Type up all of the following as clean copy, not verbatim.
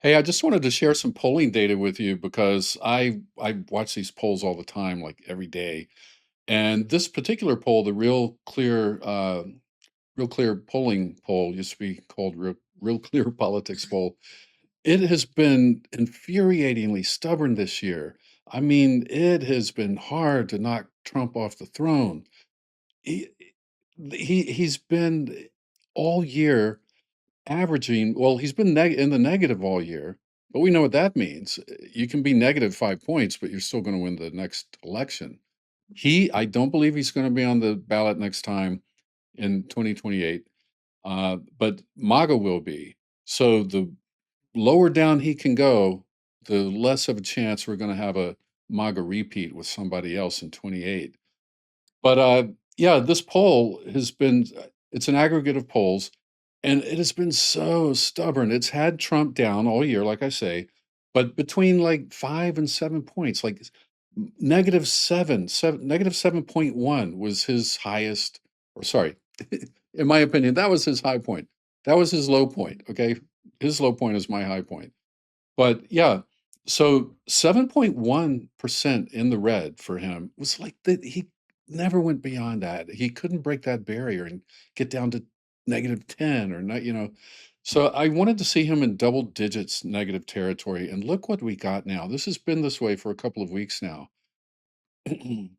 Hey, I just wanted to share some polling data with you because I watch these polls all the time, like every day. And this particular poll, the Real Clear polling poll, used to be called Real Clear Politics poll. It has been infuriatingly stubborn this year. I mean, it has been hard to knock Trump off the throne. He, he's been all year averaging, well, he's been in the negative all year, but we know what that means. You can be negative 5 points, but you're still going to win the next election. I don't believe he's going to be on the ballot next time in 2028, but MAGA will be. So the lower down he can go, the less of a chance we're going to have a MAGA repeat with somebody else in 28. But yeah, this poll has been, it's an aggregate of polls, and it has been so stubborn. It's had Trump down all year, like I say, but between like 5 and 7 points, like negative 7.1 was his highest, or sorry, in my opinion, that was his high point. That was his low point. Okay. His low point is my high point. But yeah, so 7.1% in the red for him was like that. He never went beyond that. He couldn't break that barrier and get down to negative 10 or not. So I wanted to see him in double digits negative territory. And look what we got now. This has been this way for a couple of weeks now. And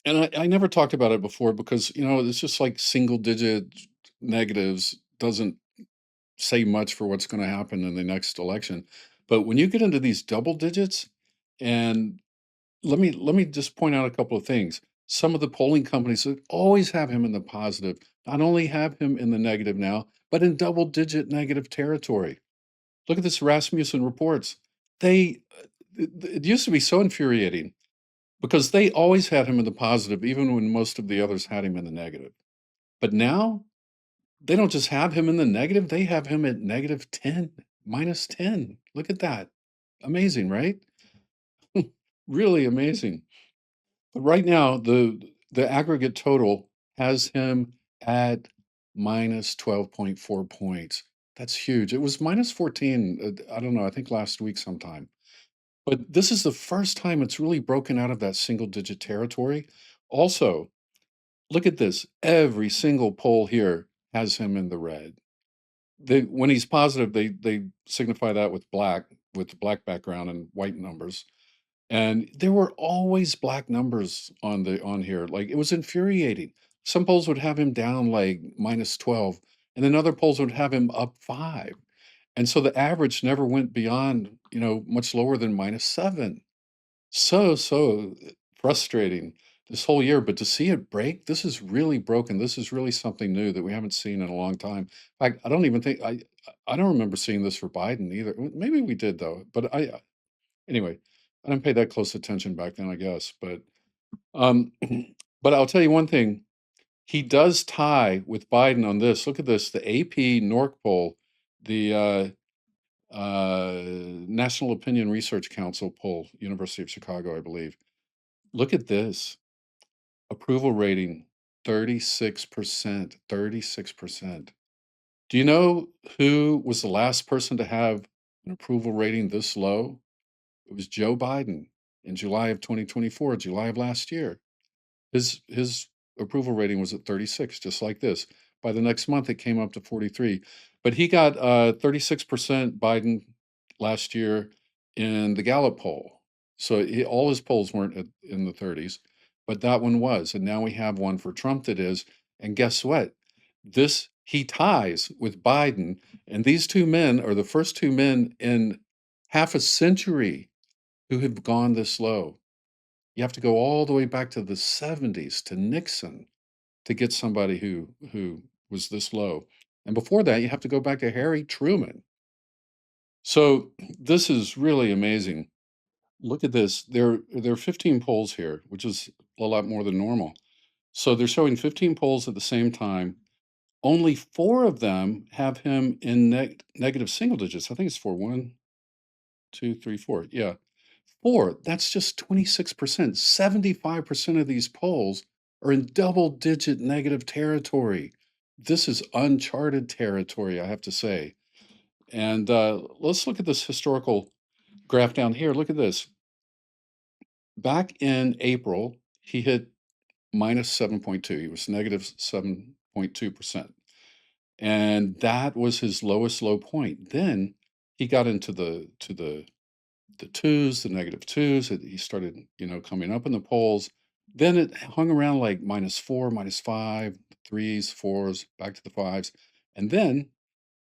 I never talked about it before because, it's just like single digit negatives doesn't say much for what's going to happen in the next election. But when you get into these double digits, and let me just point out a couple of things. Some of the polling companies that always have him in the positive, not only have him in the negative now, but in double digit negative territory. Look at this Rasmussen reports. It used to be so infuriating because they always had him in the positive, even when most of the others had him in the negative. But now they don't just have him in the negative, they have him at negative 10, minus 10. Look at that. Amazing, right? Really amazing. But right now, the aggregate total has him at minus 12.4 points. That's huge. It was minus 14, I don't know, I think last week sometime. But this is the first time it's really broken out of that single digit territory. Also, look at this. Every single poll here has him in the red. When he's positive, they signify that with black background and white numbers. And there were always black numbers on here. Like it was infuriating. Some polls would have him down like minus 12, and then other polls would have him up 5. And so the average never went beyond, much lower than minus 7. So frustrating this whole year, but to see it break, this is really broken. This is really something new that we haven't seen in a long time. In fact, I don't even think I don't remember seeing this for Biden either. Maybe we did though, but anyway, I didn't pay that close attention back then, I guess. But um, but I'll tell you one thing. He does tie with Biden on this. Look at this, the AP NORC poll, the National Opinion Research Council poll, University of Chicago, I believe. Look at this. Approval rating 36%. 36%. Do you know who was the last person to have an approval rating this low? It was Joe Biden in July of 2024, July of last year. His approval rating was at 36, just like this. By the next month, it came up to 43. But he got 36% Biden last year in the Gallup poll. So all his polls weren't in the 30s, but that one was. And now we have one for Trump that is. And guess what? He ties with Biden. And these two men are the first two men in half a century who have gone this low. You have to go all the way back to the 70s to Nixon to get somebody who was this low. And before that, you have to go back to Harry Truman. So this is really amazing. Look at this. There are 15 polls here, which is a lot more than normal. So they're showing 15 polls at the same time. Only 4 of them have him in negative single digits. I think it's 4. 1, 2, 3, 4. Yeah. 4, that's just 26%. 75% of these polls are in double-digit negative territory. This is uncharted territory, I have to say. And let's look at this historical graph down here. Look at this. Back in April, he hit minus 7.2. He was negative 7.2%. And that was his lowest low point. Then he got into the twos, the negative twos. He started, coming up in the polls. Then it hung around like -4, -5, threes, fours, back to the fives. And then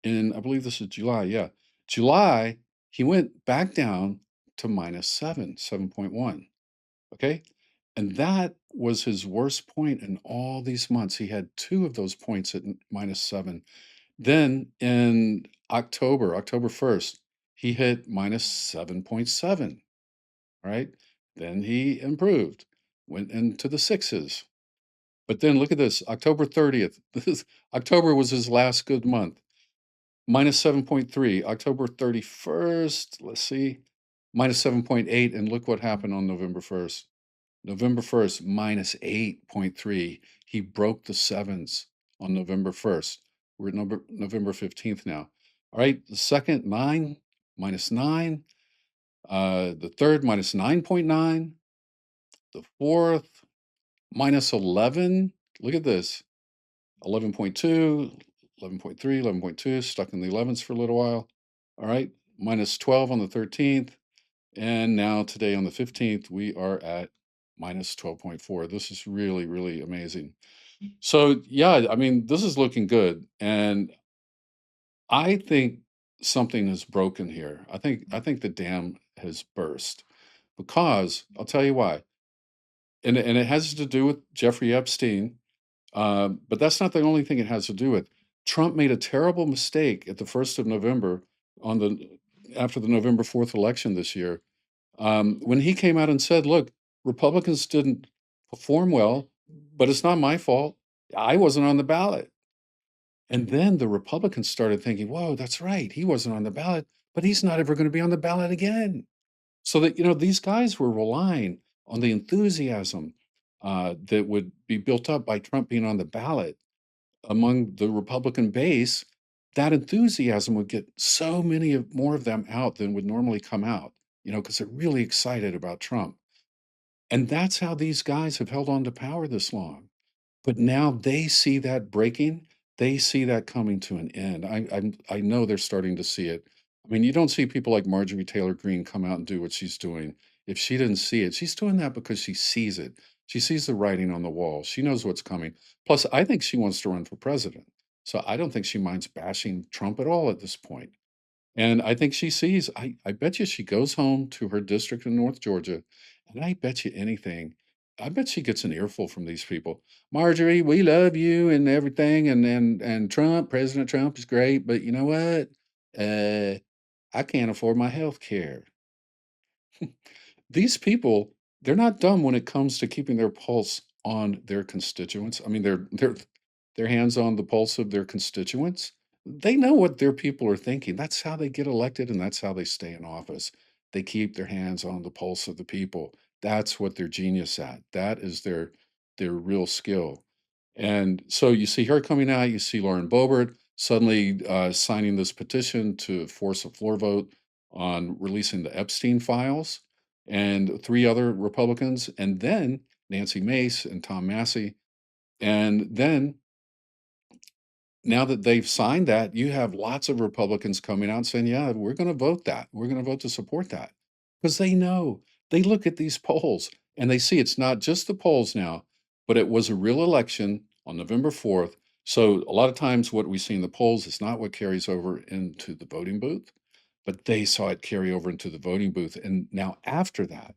I believe this is July, yeah. July, he went back down to -7, 7.1. Okay. And that was his worst point in all these months. He had two of those points at -7. Then in October 1st, he hit -7.7, right? Then he improved, went into the sixes. But then look at this, October 30th. October was his last good month. -7.3. October 31st, let's see, -7.8. And look what happened on November 1st. November 1st, -8.3. He broke the sevens on November 1st. We're at November 15th now. All right, the second, 9, -9. The third, -9.9. The fourth, -11. Look at this, 11.2, 11.3, 11.2, stuck in the 11s for a little while. All right, -12 on the 13th. And now today on the 15th, we are at -12.4. This is really, really amazing. So yeah, I mean, this is looking good. And I think something is broken here. I think the dam has burst because I'll tell you why. And it has to do with Jeffrey Epstein. But that's not the only thing it has to do with. Trump made a terrible mistake at the 1st of November on the after the November 4th election this year, when he came out and said, "Look, Republicans didn't perform well, but it's not my fault. I wasn't on the ballot." And then the Republicans started thinking, "Whoa, that's right. He wasn't on the ballot, but he's not ever going to be on the ballot again." So that these guys were relying on the enthusiasm that would be built up by Trump being on the ballot among the Republican base. That enthusiasm would get so many more of them out than would normally come out, because they're really excited about Trump. And that's how these guys have held on to power this long. But now they see that breaking. They see that coming to an end. I know they're starting to see it. I mean, you don't see people like Marjorie Taylor Greene come out and do what she's doing. If she didn't see it, she's doing that because she sees it. She sees the writing on the wall. She knows what's coming. Plus, I think she wants to run for president. So I don't think she minds bashing Trump at all at this point. And I think she sees, I bet you she goes home to her district in North Georgia, and I bet you anything, I bet she gets an earful from these people. Marjorie, we love you and everything, and Trump, President Trump is great, but you know what? Uh, I can't afford my health care. These people, they're not dumb when it comes to keeping their pulse on their constituents. I mean, their hands on the pulse of their constituents. They know what their people are thinking. That's how they get elected and that's how they stay in office. They keep their hands on the pulse of the people. That's what they're genius at. That is their real skill. And so you see her coming out, you see Lauren Boebert suddenly signing this petition to force a floor vote on releasing the Epstein files, and three other Republicans, and then Nancy Mace and Tom Massey. And then now that they've signed that, you have lots of Republicans coming out and saying, yeah, we're going to vote that. We're going to vote to support that. Because they know, they look at these polls and they see it's not just the polls now, but it was a real election on November 4th. So a lot of times what we see in the polls is not what carries over into the voting booth, but they saw it carry over into the voting booth. And now after that,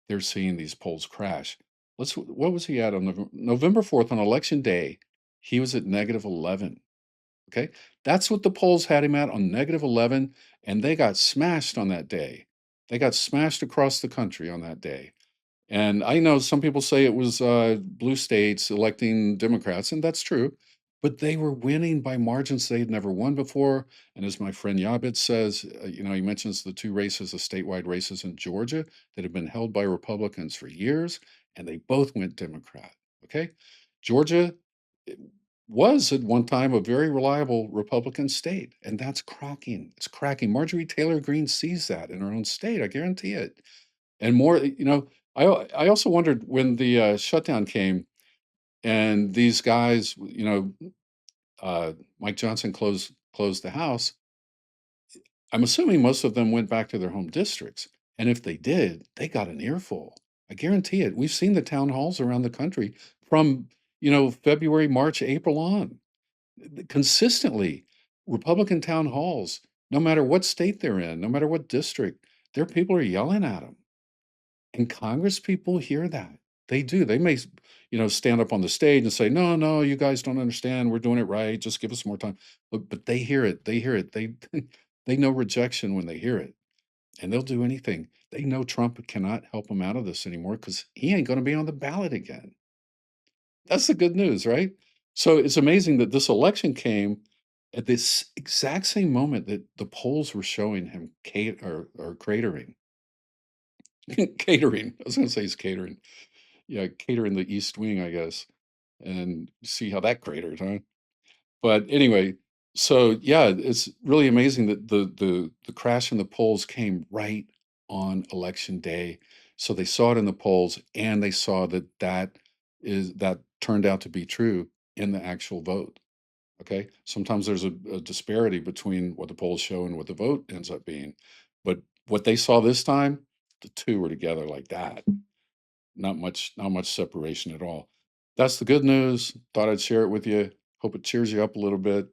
they're seeing these polls crash. What was he at on November 4th on election day? He was at -11. Okay. That's what the polls had him at, on -11. And they got smashed on that day. They got smashed across the country on that day. And I know some people say it was blue states electing Democrats, and that's true. But they were winning by margins they had never won before. And as my friend Yabit says, he mentions the two races, the statewide races in Georgia that have been held by Republicans for years, and they both went Democrat. Okay. Georgia, was at one time a very reliable Republican state, and that's cracking. It's cracking. Marjorie Taylor Greene sees that in her own state. I guarantee it. And more, I also wondered when the shutdown came and these guys, Mike Johnson closed the House. I'm assuming most of them went back to their home districts. And if they did, they got an earful. I guarantee it. We've seen the town halls around the country from, February, March, April on. Consistently, Republican town halls, no matter what state they're in, no matter what district, their people are yelling at them. And Congress people hear that. They do. They may, stand up on the stage and say, "No, no, you guys don't understand. We're doing it right. Just give us more time." But they hear it. They hear it. They they know rejection when they hear it, and they'll do anything. They know Trump cannot help them out of this anymore because he ain't going to be on the ballot again. That's the good news, right? So it's amazing that this election came at this exact same moment that the polls were showing him or cratering. Catering. I was going to say he's catering. Yeah, catering the East Wing, I guess, and see how that cratered, huh? But anyway, so yeah, it's really amazing that the crash in the polls came right on election day. So they saw it in the polls, and they saw that turned out to be true in the actual vote. Okay, sometimes there's a disparity between what the polls show and what the vote ends up being, but what they saw this time, the two were together like that. Not much separation at all. That's the good news. Thought I'd share it with you. Hope it cheers you up a little bit.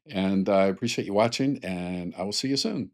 And I appreciate you watching, and I will see you soon.